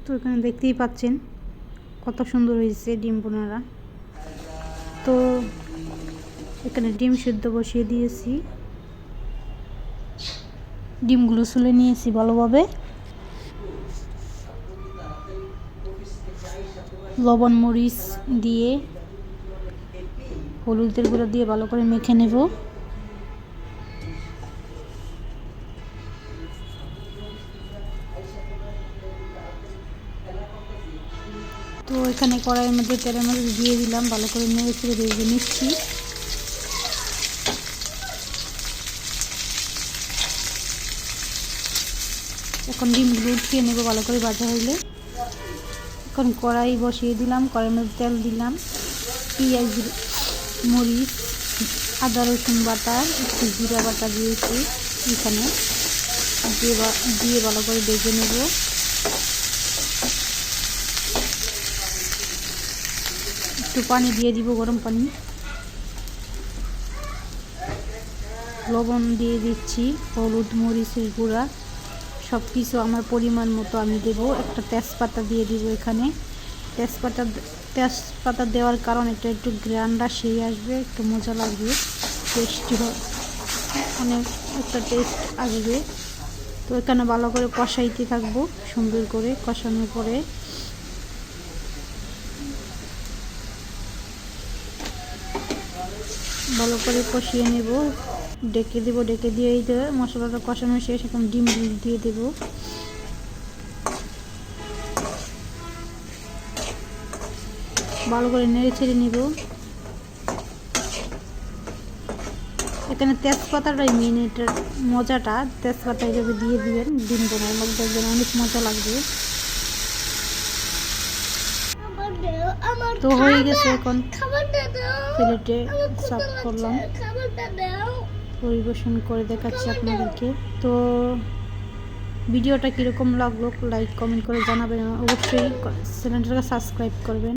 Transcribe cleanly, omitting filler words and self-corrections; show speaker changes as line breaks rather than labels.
তো এখানে দেখতেই পাচ্ছেন কত সুন্দর হয়েছে ডিম বোনারা। তো এখানে ডিম সিদ্ধ বসিয়ে দিয়েছি, ডিমগুলো ছুলে নিয়েছি ভালোভাবে, লবণ মরিচ দিয়ে হলুদের গুঁড়ো দিয়ে ভালো করে মেখে নেব। তো এখানে কড়াইয়ের মধ্যে তেলের মধ্যে দিয়ে দিলাম, ভালো করে নেড়ে ছেড়ে ভেজে নিচ্ছি। এখন ডিমগুলো উঠিয়ে নেব ভালো করে ভাজা হইলে। এখন কড়াই বসিয়ে দিলাম, কড়াইয়ের মধ্যে তেল দিলাম, পেঁয়াজ মরিচ আদা রসুন বাটা একটু জিরা বাটা দিয়েছি এখানে দিয়ে ভালো করে ভেজে নেব। একটু পানি দিয়ে দিব, গরম পানি, লবণ দিয়ে দিচ্ছি, হলুদ মরিচের গুঁড়া সব কিছু আমার পরিমাণ মতো আমি দেব। একটা তেজপাতা দিয়ে দিব এখানে। তেজপাতা দেওয়ার কারণে এটা একটু গ্রানটা সেই আসবে, একটু মজা লাগবে, টেস্টি হবে, অনেক একটা টেস্ট আসবে। তো এখানে ভালো করে কষাইতে থাকবো, সুন্দর করে কষানোর পরে ভালো করে কষিয়ে নেব, ডেকে দেবো, ডেকে দিয়েই তো মশলাটা কষানো শেষ। এখন ডিম দিয়ে দেবো, ভালো করে নেড়ে ছেড়ে নিব। এখানে তেজপাতাটাই মেন, এটার মজাটা তেজপাতা হিসেবে দিয়ে দিবেন ডিম বোনার মধ্যে, দেখবেন অনেক মজা লাগবে। তো হয়ে গেছে, এখন প্লেটে সার্ভ করলাম, পরিবেশন করে দেখাচ্ছি আপনাদেরকে। তো ভিডিওটা কীরকম লাগলো লাইক কমেন্ট করে জানাবেন, অবশ্যই চ্যানেলটাকে সাবস্ক্রাইব করবেন।